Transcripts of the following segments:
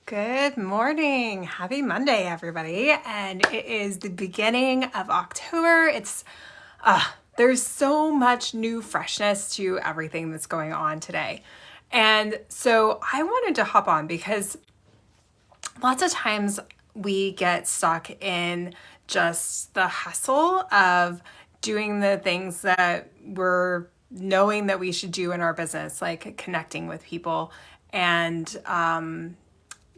Good morning. Happy Monday, everybody. And it is the beginning of October. There's so much new freshness to everything that's going on today. And so I wanted to hop on because lots of times we get stuck in just the hustle of doing the things that we're knowing that we should do in our business, like connecting with people and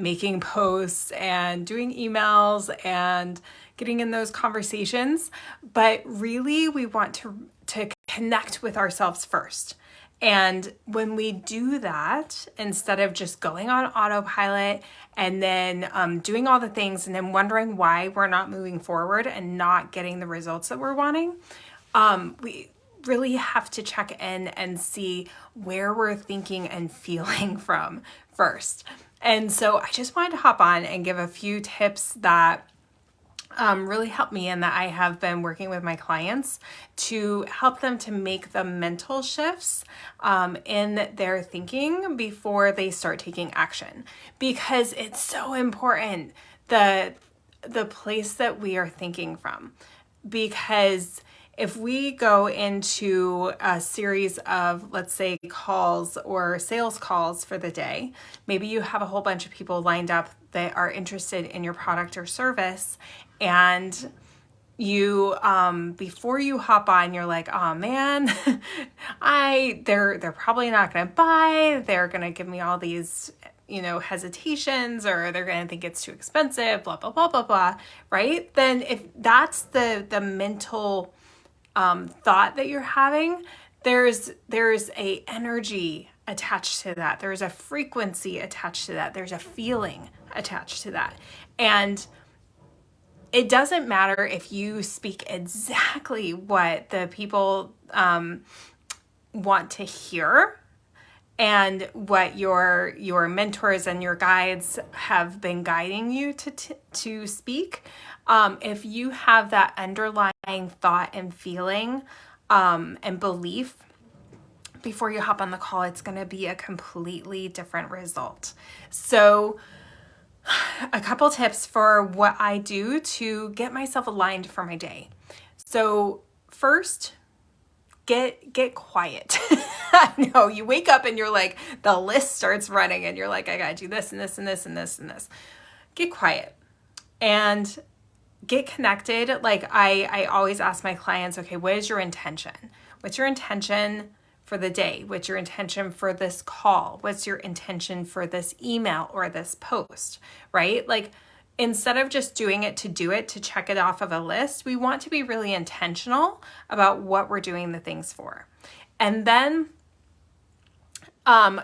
making posts and doing emails and getting in those conversations. But really, we want to connect with ourselves first. And when we do that, instead of just going on autopilot and then doing all the things and then wondering why we're not moving forward and not getting the results that we're wanting, we really have to check in and see where we're thinking and feeling from first. And so I just wanted to hop on and give a few tips that really help me and that I have been working with my clients to help them to make the mental shifts in their thinking before they start taking action. Because it's so important, the place that we are thinking from. Because if we go into a series of, let's say, calls or sales calls for the day, maybe you have a whole bunch of people lined up that are interested in your product or service, and you before you hop on, you're like, oh man, they're probably not going to buy. They're going to give me all these hesitations, or they're going to think it's too expensive, blah blah blah blah blah, right? Then if that's the mental thought that you're having, there's a energy attached to that. There's a frequency attached to that. There's a feeling attached to that. And it doesn't matter if you speak exactly what the people want to hear and what your mentors and your guides have been guiding you to speak. If you have that underlying thought and feeling and belief before you hop on the call, it's going to be a completely different result. So a couple tips for what I do to get myself aligned for my day. So first, get quiet. I know you wake up and you're like, the list starts running and you're like, I gotta do this and this and this and this and this. Get quiet and get connected. Like I always ask my clients, okay, what is your intention? What's your intention for the day? What's your intention for this call? What's your intention for this email or this post, right? Like instead of just doing it, to check it off of a list, we want to be really intentional about what we're doing the things for. And then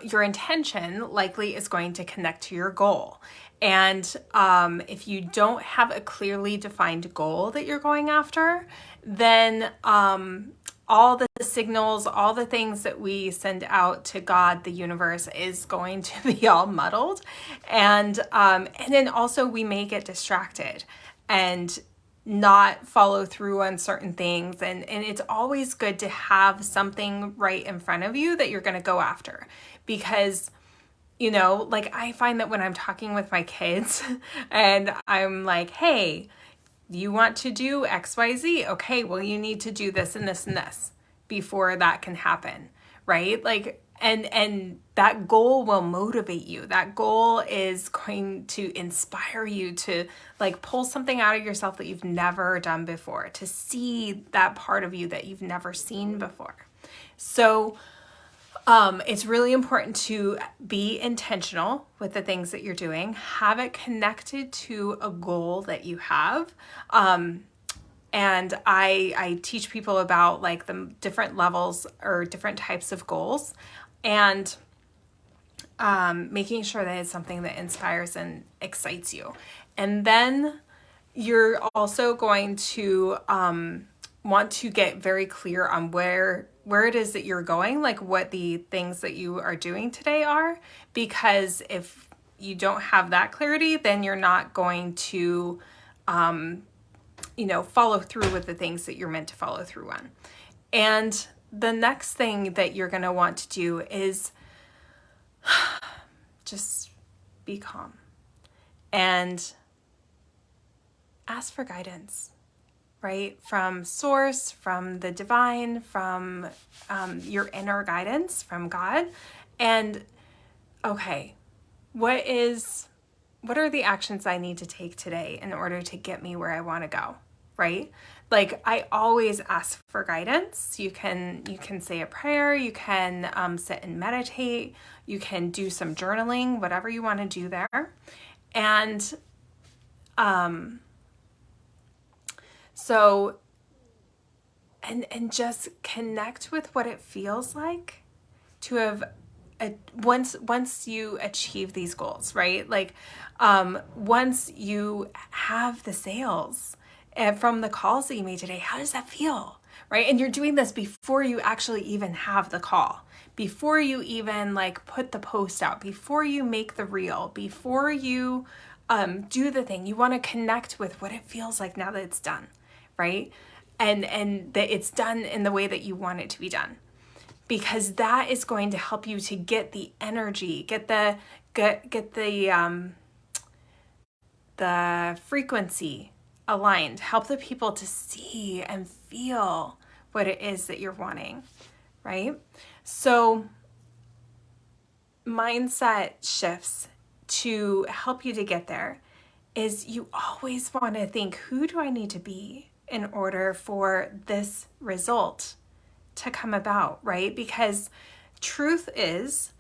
your intention likely is going to connect to your goal. And if you don't have a clearly defined goal that you're going after, then all the signals, all the things that we send out to God, the universe, is going to be all muddled. And then also we may get distracted and not follow through on certain things. And it's always good to have something right in front of you that you're going to go after. Because like I find that when I'm talking with my kids and I'm like, hey, you want to do XYZ? Okay, well, you need to do this and this and this before that can happen, right? Like, and that goal will motivate you. That goal is going to inspire you to like pull something out of yourself that you've never done before, to see that part of you that you've never seen before. So it's really important to be intentional with the things that you're doing. Have it connected to a goal that you have. And I teach people about like the different levels or different types of goals, and making sure that it's something that inspires and excites you. And then you're also going to want to get very clear on where it is that you're going, like what the things that you are doing today are, because if you don't have that clarity, then you're not going to, follow through with the things that you're meant to follow through on. And the next thing that you're going to want to do is just be calm. and ask for guidance, right? From source, from the divine, from your inner guidance from God. And okay, what are the actions I need to take today in order to get me where I want to go, right? Like, I always ask for guidance. You can say a prayer, you can sit and meditate, you can do some journaling, whatever you want to do there. And so just connect with what it feels like to have once you achieve these goals, right? Like once you have the sales from the calls that you made today, how does that feel, right? And you're doing this before you actually even have the call, before you even like put the post out, before you make the reel, before you do the thing. You want to connect with what it feels like now that it's done, right? And that it's done in the way that you want it to be done, because that is going to help you to get the energy, get the frequency aligned, help the people to see and feel what it is that you're wanting, right? So mindset shifts to help you to get there is you always want to think, who do I need to be in order for this result to come about, right? Because truth is,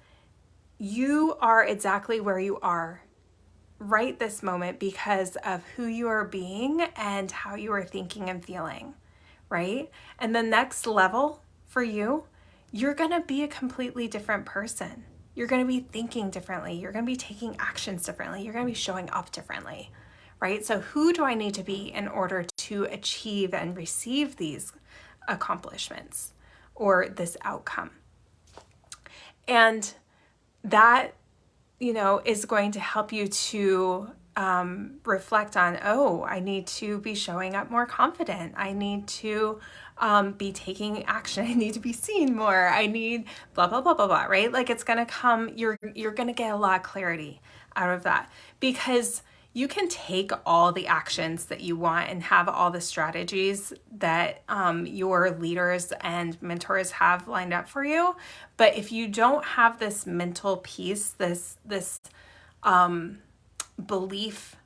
you are exactly where you are right this moment because of who you are being and how you are thinking and feeling, right? And the next level for you, you're going to be a completely different person. You're going to be thinking differently. You're going to be taking actions differently. You're going to be showing up differently, right? So who do I need to be in order to achieve and receive these accomplishments or this outcome? And that, is going to help you to reflect on, I need to be showing up more confident. I need to be taking action. I need to be seen more. I need blah, blah, blah, blah, blah, right? Like it's going to come, you're going to get a lot of clarity out of that, because you can take all the actions that you want and have all the strategies that your leaders and mentors have lined up for you. But if you don't have this mental piece, this belief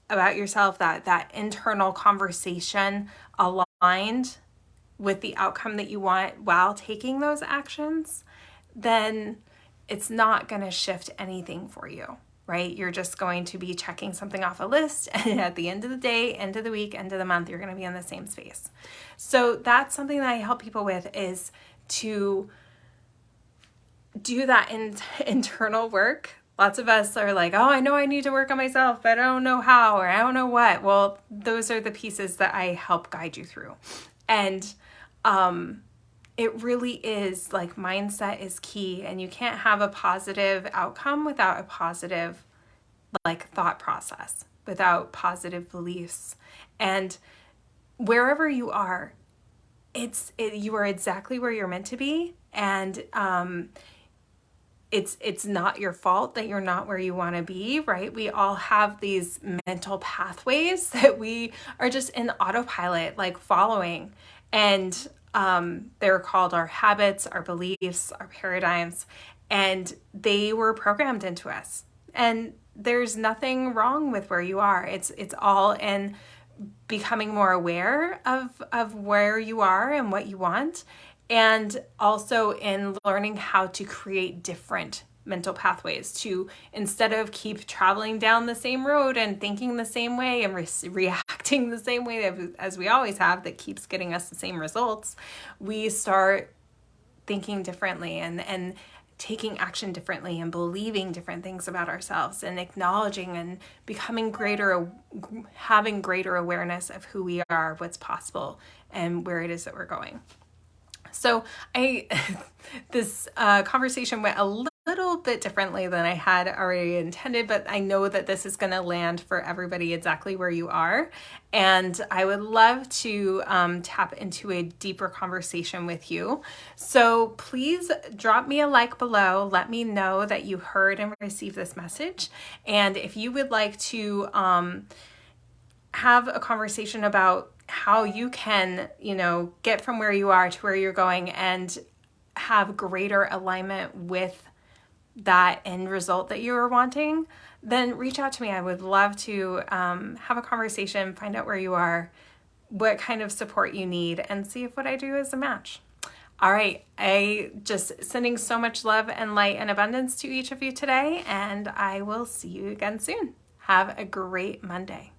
about yourself, that internal conversation aligned with the outcome that you want while taking those actions, then it's not going to shift anything for you. Right? You're just going to be checking something off a list, and at the end of the day, end of the week, end of the month, you're going to be in the same space. So that's something that I help people with, is to do that internal work. Lots of us are like, I know I need to work on myself, but I don't know how, or I don't know what. Well, those are the pieces that I help guide you through. And it really is like mindset is key, and you can't have a positive outcome without a positive thought process, without positive beliefs. And wherever you are, you are exactly where you're meant to be. And it's not your fault that you're not where you want to be, right? We all have these mental pathways that we are just in autopilot, following. And they're called our habits, our beliefs, our paradigms, and they were programmed into us. And there's nothing wrong with where you are. It's all in becoming more aware of where you are and what you want, and also in learning how to create different mental pathways to, instead of keep traveling down the same road and thinking the same way and reacting the same way as we always have, that keeps getting us the same results, we start thinking differently and taking action differently and believing different things about ourselves and acknowledging and having greater awareness of who we are, what's possible, and where it is that we're going. So this conversation went a little little bit differently than I had already intended, but I know that this is going to land for everybody exactly where you are. And I would love to tap into a deeper conversation with you. So please drop me a like below. Let me know that you heard and received this message. And if you would like to have a conversation about how you can, get from where you are to where you're going and have greater alignment with that end result that you are wanting, then reach out to me. I would love to have a conversation, find out where you are, what kind of support you need, and see if what I do is a match. All right, I just sending so much love and light and abundance to each of you today, and I will see you again soon. Have a great Monday.